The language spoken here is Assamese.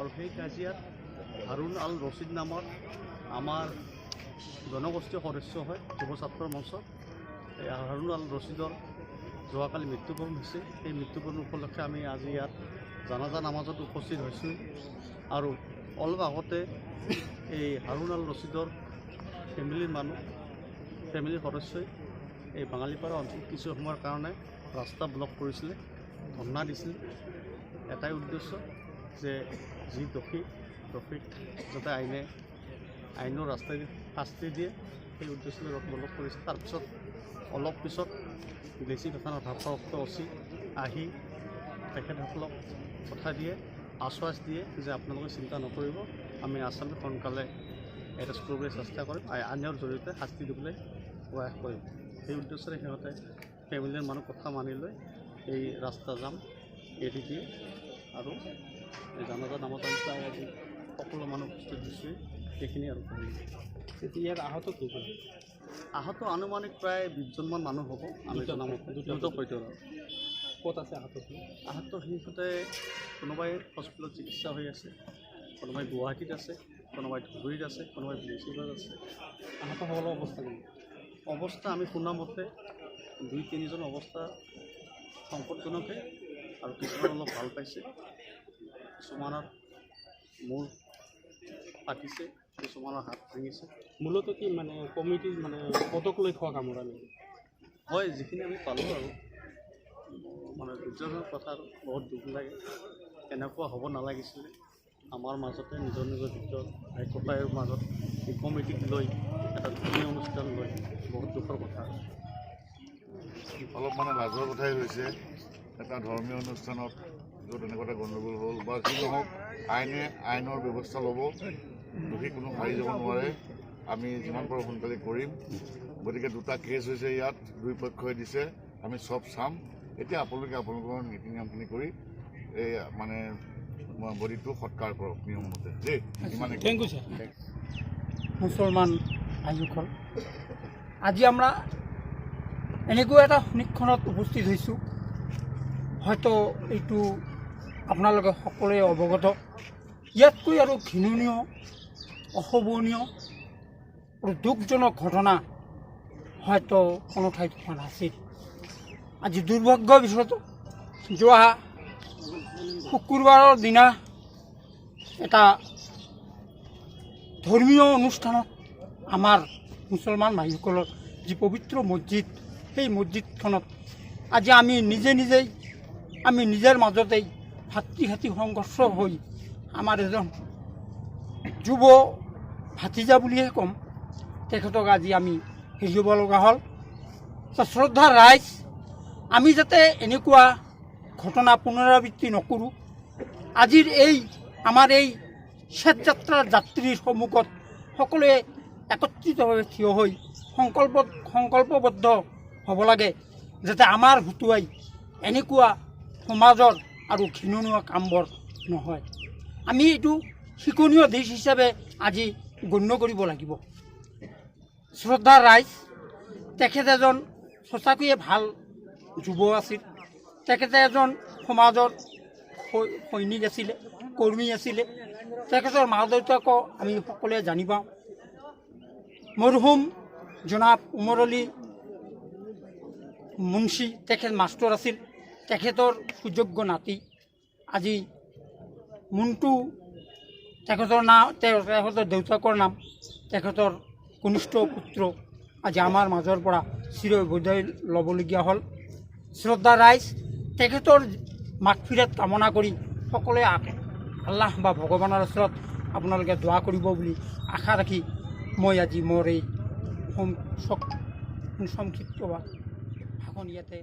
আৰু সেই কাজিয়াত হাৰুণ আল ৰছিদ নামৰ আমাৰ জনগোষ্ঠীয় সদস্য হয় যুৱ ছাত্ৰ মঞ্চত এই হাৰুণ আল ৰছিদৰ যোৱাকালি মৃত্যুবৰণ হৈছে। সেই মৃত্যুবৰণ উপলক্ষে আমি আজি ইয়াত জানাজা নামাজত উপস্থিত হৈছোঁ আৰু অলপ আগতে এই হাৰুণ আল ৰছিদৰ ফেমিলিৰ সদস্যই এই বাঙালীপাৰা অঞ্চলত কিছু সময়ৰ কাৰণে ৰাস্তা ব্লক কৰিছিলে, ধৰ্ণা দিছিল। এটাই উদ্দেশ্য যে যি দোষীক যাতে আইনৰ ৰাস্তাই শাস্তি দিয়ে, সেই উদ্দেশ্যলৈ ব্লক কৰিছিল। তাৰপিছত অলপ পিছত গেচি থানাৰ ভাৰপ্ৰাপ্ত অচি আহি তেখেতসকলক কথা দিয়ে, আশ্বাস দিয়ে যে আপোনালোকে চিন্তা নকৰিব, আমি আসামে সোনকালে এৰেষ্ট কৰিবলৈ চেষ্টা কৰিম, আইনৰ জৰিয়তে শাস্তি দিবলৈ প্ৰয়াস কৰিম। সেই উদ্দেশ্যৰে সিহঁতে ফেমিলিৰ মানুহ কথা মানি লৈ এই ৰাস্তা জাম এৰি দিয়ে আৰু এই জানাজা নামাজ আজি সকলো মানুহ উপস্থিত হৈছে। সেইখিনি আৰু ইয়াত আহত কি কৰে? আহত আনুমানিক প্ৰায় 20জনমান মানুহ হ'ব। আমি জনামতে দুটা সৈতে ক'ত আছে আহত সিহঁতে কোনোবাই হস্পিটেলত চিকিৎসা হৈ আছে, কোনোবাই গুৱাহাটীত আছে, কোনোবাই ধুবুৰীত আছে, কোনোবাই বিচিবাত আছে। আহতসকলৰ অৱস্থা কেনেকুৱা? অৱস্থা আমি শুনামতে 2-3জন অৱস্থা সংকটজনকে আৰু কিছুমান অলপ ভাল পাইছে, কিছুমানৰ মূৰ ফাটিছে, কিছুমানৰ হাত ভাঙিছে। মূলতঃ কি মানে কমিটিৰ মানে পদক লৈ খোৱা কামৰা নেকি? হয়, যিখিনি আমি পালোঁ আৰু মানে দুৰ্যোগৰ কথা বহুত দুখ লাগে। এনেকুৱা হ'ব নালাগিছিলে। আমাৰ মাজতে নিজৰ ভিতৰত ভাই ককাইৰ মাজত এই কমিটিক লৈ এটা ধৰ্মীয় অনুষ্ঠান লৈ বহুত দুখৰ কথা। অলপ মানে লাজৰ কথাই হৈছে, এটা ধৰ্মীয় অনুষ্ঠানত য'ত এনেকুৱা এটা গণ্ডগোল হ'ল বা যি নহওক, আইনৰ ব্যৱস্থা ল'ব, দোষী কোনো হাৰি যাব নোৱাৰে। আমি যিমান পাৰোঁ সোনকালে কৰিম। গতিকে 2টা কেছ হৈছে ইয়াত, 2 পক্ষই দিছে, আমি চব চাম। এতিয়া আপোনালোকৰ নীতি নিয়মখিনি কৰি এই মানে বডিটো সৎকাৰ কৰক নিয়মমতে দেই। ইমানে থেংক ইউ স্যাৰ। মুছলমান ভাইসকল, আজি আমৰা এনেকুৱা এটা শুনিক্ষণত উপস্থিত হৈছোঁ, হয়তো এইটো আপোনালোকে সকলোৱে অৱগত। ইয়াতকৈ আৰু ঘৃণনীয়, অশোভনীয় আৰু দুখজনক ঘটনা হয়তো কোনো ঠাইত হোৱা নাছিল। আজি দুৰ্ভাগ্যবশত যোৱা শুক্ৰবাৰৰ দিনা এটা ধৰ্মীয় অনুষ্ঠানত আমাৰ মুছলমান ভাইসকলৰ যি পবিত্ৰ মছজিদ, সেই মছজিদখনত আজি আমি নিজৰ মাজতেই ভাতৃঘাতী সংঘৰ্ষ হৈ আমাৰ এজন যুৱ ভাতিজা বুলিয়ে ক'ম, তেখেতক আজি আমি হেৰিব লগা হ'ল। শ্ৰদ্ধাৰ ৰাইজ, আমি যাতে এনেকুৱা ঘটনা পুনৰাবৃত্তি নকৰোঁ, আজিৰ আমাৰ এই শ্বেতযাত্ৰাৰ যাত্ৰীৰ সন্মুখত সকলোৱে একত্ৰিতভাৱে থিয় হৈ সংকল্পবদ্ধ হ'ব লাগে, যাতে আমাৰ হতুৱাই এনেকুৱা সমাজৰ আৰু ঘৃণনীয় কামবোৰ নহয়। আমি এইটো শিক্ষণীয় দিশ হিচাপে আজি গণ্য কৰিব লাগিব। শ্ৰদ্ধাৰ ৰাইজ, তেখেত এজন সঁচাকৈয়ে ভাল যুৱ আছিল। তেখেতে এজন সমাজৰ সৈনিক আছিলে, কৰ্মী আছিলে। তেখেতৰ মা দেউতাকো আমি সকলোৱে জানি পাওঁ। মৰহুম জনাব উমৰ আলী মুন্সী, তেখেত মাষ্টৰ আছিল। তেখেতৰ সুযোগ্য নাতি আজি মুন্টু, তেখেতৰ দেউতাকৰ নাম, তেখেতৰ কনিষ্ঠ পুত্ৰ আজি আমাৰ মাজৰ পৰা চিৰ বিদায় ল'বলগীয়া হ'ল। শ্ৰদ্ধা ৰাইজ, তেখেতৰ মাগফিৰাত কামনা কৰি সকলোৱে আল্লাহ বা ভগৱানৰ ওচৰত আপোনালোকে দোৱা কৰিব বুলি আশা ৰাখি মই আজি মোৰ এই সংক্ষিপ্ত ভাষণ ইয়াতে